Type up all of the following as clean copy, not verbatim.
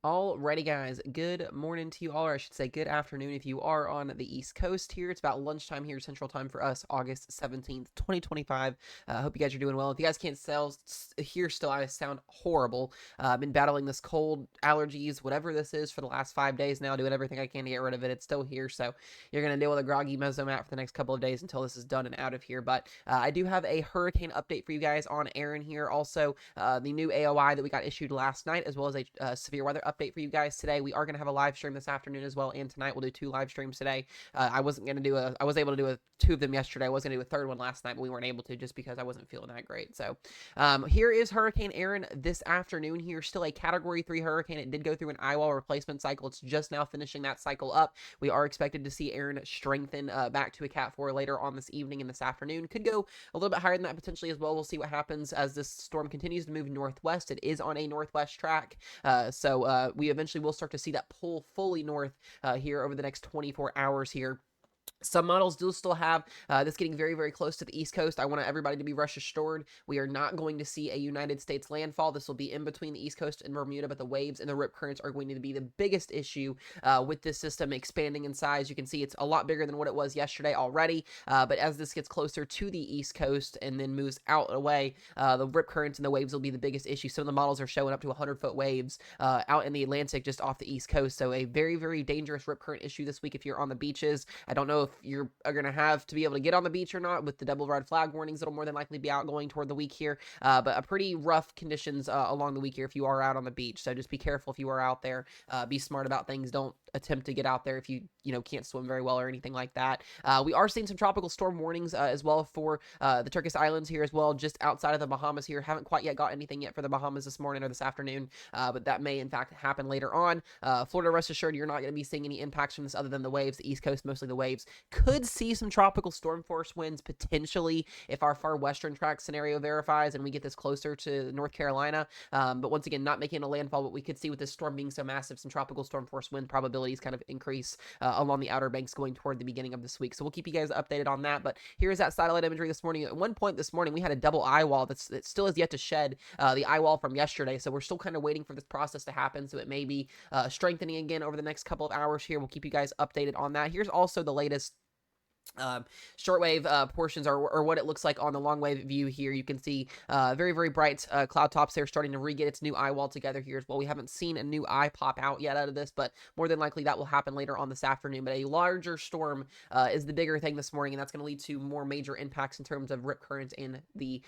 Alrighty, guys. Good morning to you all, or I should say good afternoon if you are on the East Coast here. It's about lunchtime here, Central Time for us, August 17th, 2025. I hope you guys are doing well. If you guys can't hear still, I sound horrible. I've been battling this cold, allergies, whatever this is for the last 5 days now, doing everything I can to get rid of it. It's still here, so you're going to deal with a groggy mesomat for the next couple of days until this is done and out of here. But I do have a hurricane update for you guys on Erin here. Also, the new AOI that we got issued last night, as well as a severe weather update for you guys today. We are going to have a live stream this afternoon as well, and tonight we'll do 2 live streams today. I wasn't going to do I was able to do 2 of them yesterday. I was going to do a third one last night, but we weren't able to just because I wasn't feeling that great. So here is Hurricane Erin this afternoon here. Still a Category 3 hurricane. It did go through an eyewall replacement cycle. It's just now finishing that cycle up. We are expected to see Erin strengthen back to a Cat 4 later on this evening and this afternoon. Could go a little bit higher than that potentially as well. We'll see what happens as this storm continues to move northwest. It is on a northwest track, so we eventually will start to see that pull fully north here over the next 24 hours here. Some models do still have this getting very, very close to the East Coast. I want everybody to be rest assured. We are not going to see a United States landfall. This will be in between the East Coast and Bermuda, but the waves and the rip currents are going to be the biggest issue with this system expanding in size. You can see it's a lot bigger than what it was yesterday already, but as this gets closer to the East Coast and then moves out away, the rip currents and the waves will be the biggest issue. Some of the models are showing up to 100-foot waves out in the Atlantic just off the East Coast, so a very, very dangerous rip current issue this week if you're on the beaches. I don't know if you're going to have to be able to get on the beach or not with the double red flag warnings that'll more than likely be out going toward the week here, but a pretty rough conditions along the week here if you are out on the beach. So just be careful if you are out there. Be smart about things. Don't attempt to get out there if you can't swim very well or anything like that. We are seeing some tropical storm warnings as well for the Turkish Islands here as well, just outside of the Bahamas here. Haven't quite yet got anything yet for the Bahamas this morning or this afternoon, but that may in fact happen later on. Florida, rest assured, you're not going to be seeing any impacts from this other than the waves. The East Coast, mostly the waves. Could see some tropical storm force winds potentially if our far western track scenario verifies and we get this closer to North Carolina. But once again, not making a landfall, but we could see with this storm being so massive, some tropical storm force wind probabilities kind of increase along the outer banks going toward the beginning of this week. So we'll keep you guys updated on that. But here's that satellite imagery this morning. At one point this morning, we had a double eye wall that still has yet to shed the eye wall from yesterday. So we're still kind of waiting for this process to happen. So it may be strengthening again over the next couple of hours here. We'll keep you guys updated on that. Here's also the latest shortwave portions or what it looks like on the long wave view here. You can see very, very bright cloud tops there starting to re-get its new eye wall together here as well. We haven't seen a new eye pop out yet out of this, but more than likely that will happen later on this afternoon. But a larger storm is the bigger thing this morning, and that's going to lead to more major impacts in terms of rip currents and the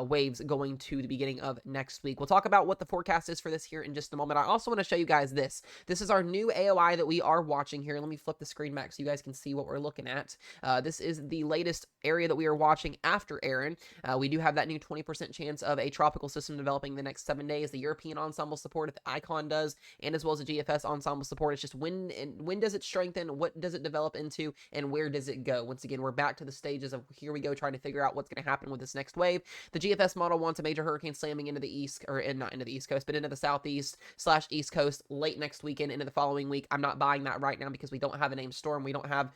waves going to the beginning of next week. We'll talk about what the forecast is for this here in just a moment. I also want to show you guys this. This is our new AOI that we are watching here. Let me flip the screen back so you guys can see what we're looking at. This is the latest area that we are watching after Erin. We do have that new 20% chance of a tropical system developing the next 7 days. The European ensemble support, the Icon does, and as well as the GFS ensemble support. It's just when does it strengthen, what does it develop into, and where does it go? Once again, we're back to the stages of here we go trying to figure out what's going to happen with this next wave. The GFS model wants a major hurricane slamming into the east, or not into the East Coast, but into the Southeast/East Coast late next weekend into the following week. I'm not buying that right now because we don't have a named storm. We don't have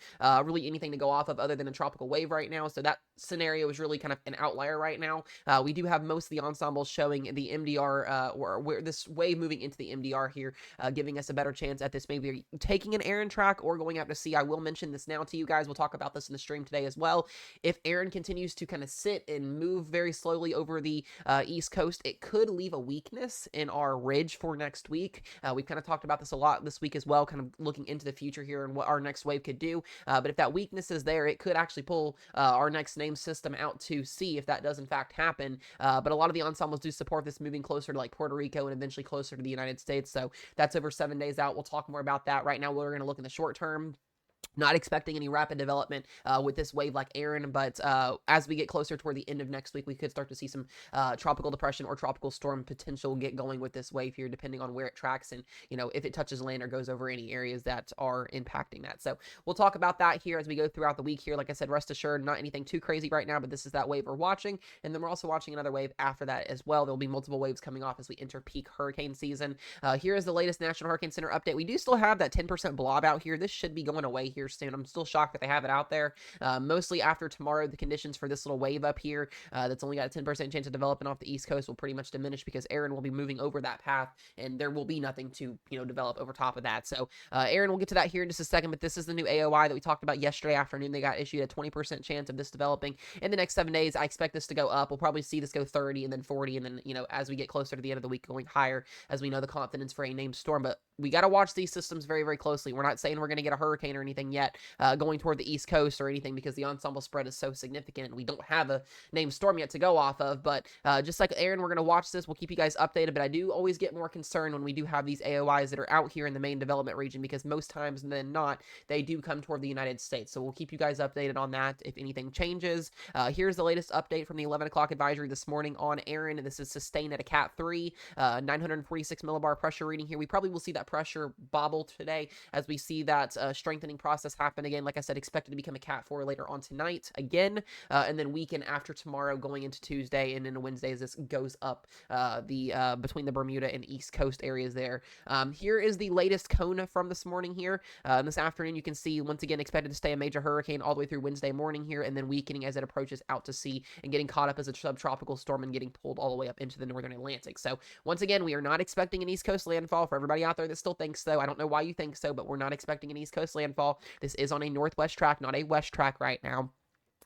really anything to go off of other than a tropical wave right now, so that scenario is really kind of an outlier right now. We do have most of the ensembles showing the MDR, or where this wave moving into the MDR here, giving us a better chance at this maybe taking an Erin track or going out to sea. I will mention this now to you guys. We'll talk about this in the stream today as well. If Erin continues to kind of sit and move very slowly over the East Coast, it could leave a weakness in our ridge for next week. We've kind of talked about this a lot this week as well, kind of looking into the future here and what our next wave could do. But if that weakness is there, it could actually pull our next name system out to sea if that does in fact happen. But a lot of the ensembles do support this moving closer to like Puerto Rico and eventually closer to the United States. So that's over 7 days out. We'll talk more about that. Right now, we're going to look in the short term. Not expecting any rapid development with this wave like Erin, but as we get closer toward the end of next week, we could start to see some tropical depression or tropical storm potential get going with this wave here, depending on where it tracks and, if it touches land or goes over any areas that are impacting that. So we'll talk about that here as we go throughout the week here. Like I said, rest assured, not anything too crazy right now, but this is that wave we're watching. And then we're also watching another wave after that as well. There'll be multiple waves coming off as we enter peak hurricane season. Here is the latest National Hurricane Center update. We do still have that 10% blob out here. This should be going away here here soon. I'm still shocked that they have it out there. Mostly after tomorrow, the conditions for this little wave up here that's only got a 10% chance of developing off the East Coast will pretty much diminish because Erin will be moving over that path, and there will be nothing to, develop over top of that. So Erin, we'll get to that here in just a second, but this is the new AOI that we talked about yesterday afternoon. They got issued a 20% chance of this developing in the next 7 days. I expect this to go up. We'll probably see this go 30 and then 40, and then, as we get closer to the end of the week, going higher as we know the confidence for a named storm. But we got to watch these systems very, very closely. We're not saying we're going to get a hurricane or anything yet going toward the East Coast or anything because the ensemble spread is so significant. We don't have a named storm yet to go off of, but just like Erin, we're going to watch this. We'll keep you guys updated, but I do always get more concerned when we do have these AOIs that are out here in the main development region because most times than not, they do come toward the United States. So we'll keep you guys updated on that if anything changes. Here's the latest update from the 11 o'clock advisory this morning on Erin. This is sustained at a Cat 3, 946 millibar pressure reading here. We probably will see that pressure bobble today as we see that strengthening process happen again. Like I said, expected to become a Cat 4 later on tonight again, and then weaken after tomorrow going into Tuesday and into Wednesday as this goes up between the Bermuda and East Coast areas there. Here is the latest cone from this morning here. This afternoon, you can see once again expected to stay a major hurricane all the way through Wednesday morning here, and then weakening as it approaches out to sea and getting caught up as a subtropical storm and getting pulled all the way up into the northern Atlantic. So once again, we are not expecting an East Coast landfall. For everybody out there that still thinks so, I don't know why you think so, but we're not expecting an East Coast landfall. This is on a northwest track, not a west track right now,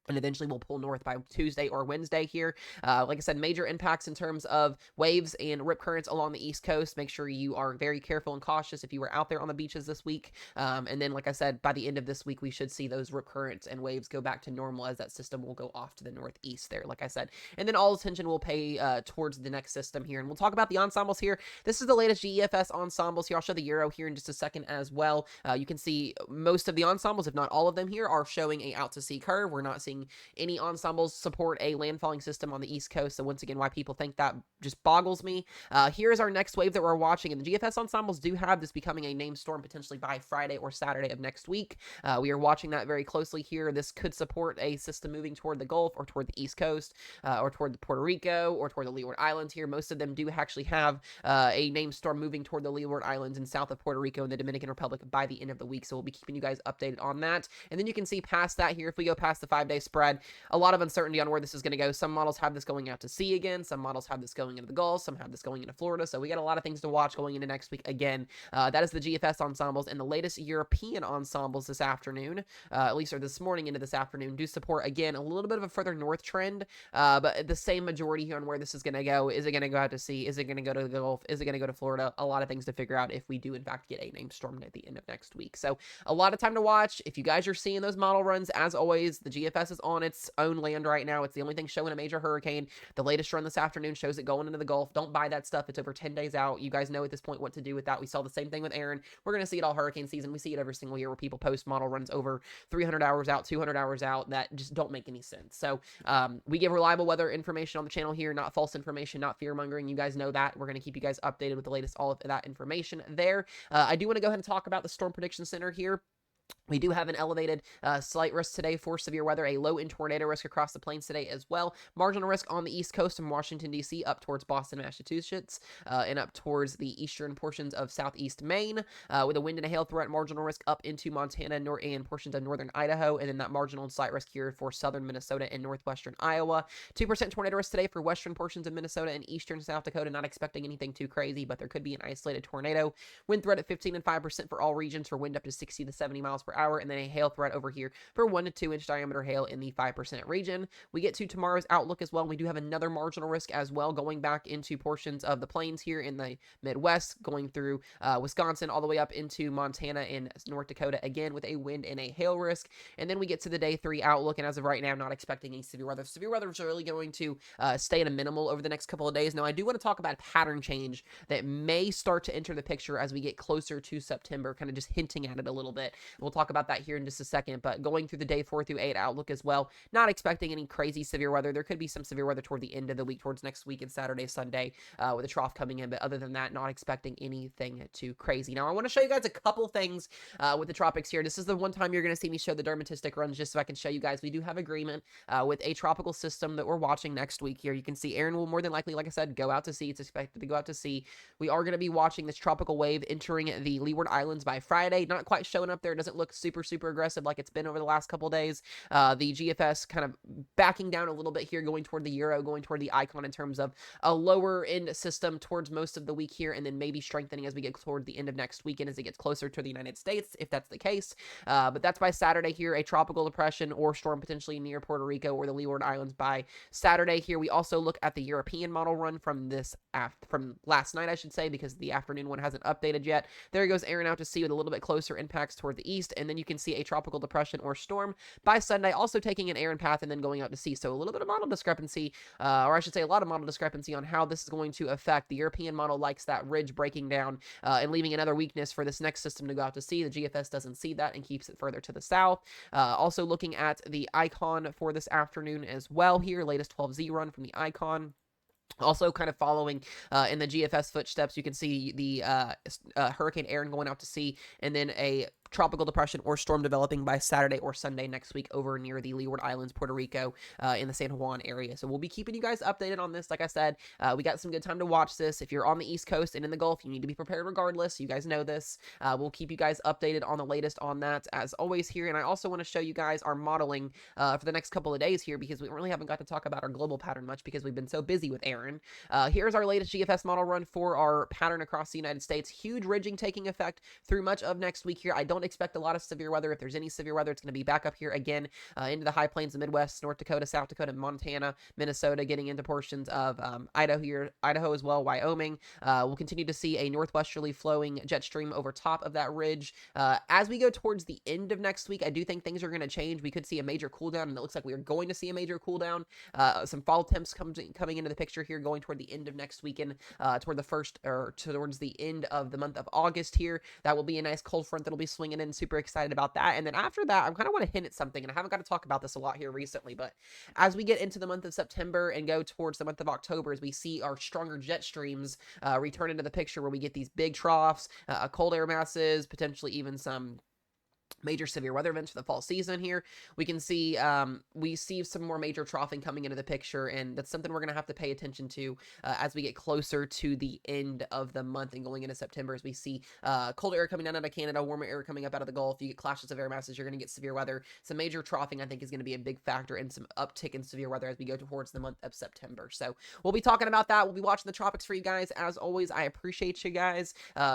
and eventually we'll pull north by Tuesday or Wednesday here. Like I said, major impacts in terms of waves and rip currents along the East Coast. Make sure you are very careful and cautious if you were out there on the beaches this week. And then, like I said, by the end of this week, we should see those rip currents and waves go back to normal as that system will go off to the northeast there, like I said. And then all attention will pay towards the next system here. And we'll talk about the ensembles here. This is the latest GEFS ensembles here. I'll show the Euro here in just a second as well. You can see most of the ensembles, if not all of them here, are showing a out to sea curve. We're not seeing any ensembles support a landfalling system on the East Coast. So once again, why people think that just boggles me. Here's our next wave that we're watching, and the GFS ensembles do have this becoming a named storm potentially by Friday or Saturday of next week. We are watching that very closely here. This could support a system moving toward the Gulf or toward the East Coast or toward Puerto Rico or toward the Leeward Islands here. Most of them do actually have a named storm moving toward the Leeward Islands and south of Puerto Rico and the Dominican Republic by the end of the week. So we'll be keeping you guys updated on that. And then you can see past that here, if we go past the 5-day spread, a lot of uncertainty on where this is going to go. Some models have this going out to sea again. Some models have this going into the Gulf. Some have this going into Florida. So we got a lot of things to watch going into next week again. That is the GFS ensembles, and the latest European ensembles this afternoon, at least or this morning into this afternoon, do support again a little bit of a further north trend, but the same majority here on where this is going to go. Is it going to go out to sea? Is it going to go to the Gulf? Is it going to go to Florida? A lot of things to figure out if we do in fact get a named storm at the end of next week. So a lot of time to watch. If you guys are seeing those model runs, as always, the GFS is on its own land right now. It's the only thing showing a major hurricane. The latest run this afternoon shows it going into the Gulf. Don't buy that stuff. It's over 10 days out. You guys know at this point what to do with that. We saw the same thing with Erin. We're going to see it all hurricane season. We see it every single year where people post model runs over 300 hours out, 200 hours out that just don't make any sense. So we give reliable weather information on the channel here, not false information, not fear mongering. You guys know that. We're going to keep you guys updated with the latest, all of that information there. I do want to go ahead and talk about the Storm Prediction Center here. We do have an elevated slight risk today for severe weather, a low in tornado risk across the plains today as well. Marginal risk on the east coast from Washington, D.C. up towards Boston, Massachusetts, and up towards the eastern portions of southeast Maine, with a wind and a hail threat. Marginal risk up into Montana and portions of northern Idaho, and then that marginal and slight risk here for southern Minnesota and northwestern Iowa. 2% tornado risk today for western portions of Minnesota and eastern South Dakota. Not expecting anything too crazy, but there could be an isolated tornado. Wind threat at 15 and 5% for all regions for wind up to 60 to 70 miles per hour, and then a hail threat over here for 1 to 2 inch diameter hail in the 5% region. We get to tomorrow's outlook as well. We do have another marginal risk as well, going back into portions of the plains here in the Midwest, going through Wisconsin all the way up into Montana and North Dakota, again with a wind and a hail risk. And then we get to the day 3 outlook, and as of right now, I'm not expecting any severe weather. Severe weather is really going to stay at a minimal over the next couple of days. Now, I do want to talk about a pattern change that may start to enter the picture as we get closer to September, kind of just hinting at it a little bit. We'll talk about that here in just a second, but going through the day 4 through 8 outlook as well, not expecting any crazy severe weather. There could be some severe weather toward the end of the week, towards next week and Saturday, Sunday, with a trough coming in, but other than that, not expecting anything too crazy. Now, I want to show you guys a couple things with the tropics here. This is the one time you're going to see me show the dermatistic runs, just so I can show you guys we do have agreement with a tropical system that we're watching next week here. You can see Erin will more than likely, like I said, go out to sea. It's expected to go out to sea. We are going to be watching this tropical wave entering the Leeward Islands by Friday. Not quite showing up there. It doesn't doesn't look super, super aggressive like it's been over the last couple days. The GFS kind of backing down a little bit here, going toward the Euro, going toward the Icon in terms of a lower end system towards most of the week here, and then maybe strengthening as we get toward the end of next weekend as it gets closer to the United States, if that's the case. But that's by Saturday here, a tropical depression or storm potentially near Puerto Rico or the Leeward Islands by Saturday here. We also look at the European model run from last night, I should say, because the afternoon one hasn't updated yet. There goes Erin out to sea with a little bit closer impacts toward the east, and then you can see a tropical depression or storm by Sunday, also taking an Erin path and then going out to sea. So a little bit of model discrepancy, or I should say a lot of model discrepancy on how this is going to affect. The European model likes that ridge breaking down and leaving another weakness for this next system to go out to sea. The GFS doesn't see that and keeps it further to the south. Also looking at the Icon for this afternoon as well here, latest 12Z run from the Icon. Also kind of following in the GFS footsteps, you can see the Hurricane Erin going out to sea, and then a tropical depression or storm developing by Saturday or Sunday next week over near the Leeward Islands, Puerto Rico, in the San Juan area. So we'll be keeping you guys updated on this. Like I said, we got some good time to watch this. If you're on the East Coast and in the Gulf, you need to be prepared regardless. You guys know this. We'll keep you guys updated on the latest on that as always here. And I also want to show you guys our modeling for the next couple of days here, because we really haven't got to talk about our global pattern much because we've been so busy with Erin. Here's our latest GFS model run for our pattern across the United States. Huge ridging taking effect through much of next week here. I don't expect a lot of severe weather. If there's any severe weather, it's going to be back up here again into the high plains, the Midwest, North Dakota, South Dakota, Montana, Minnesota, getting into portions of Idaho as well, Wyoming. We'll continue to see a northwesterly flowing jet stream over top of that ridge. As we go towards the end of next week, I do think things are going to change. We could see a major cool down, and it looks like we are going to see a major cool down. Some fall temps coming into the picture here, going toward the end of next weekend, toward the first or towards the end of the month of August here. That will be a nice cold front that'll be swinging in. Super excited about that. And then after that, I kind of want to hint at something, and I haven't got to talk about this a lot here recently, but as we get into the month of September and go towards the month of October, as we see our stronger jet streams return into the picture, where we get these big troughs, cold air masses, potentially even some major severe weather events for the fall season here, we can see some more major troughing coming into the picture, and that's something we're going to have to pay attention to as we get closer to the end of the month and going into September, as we see colder air coming down out of Canada, warmer air coming up out of the Gulf. You get clashes of air masses, you're going to get severe weather. Some major troughing, I think, is going to be a big factor, and some uptick in severe weather as we go towards the month of September. So we'll be talking about that. We'll be watching the tropics for you guys. As always, I appreciate you guys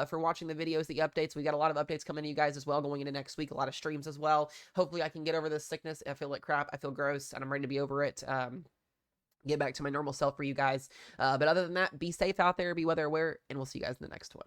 for watching the videos, the updates. We got a lot of updates coming to you guys as well going into next week. A lot of streams as well. Hopefully I can get over this sickness. I feel like crap. I feel gross, and I'm ready to be over it. Get back to my normal self for you guys. But other than that, be safe out there, be weather aware, and we'll see you guys in the next one.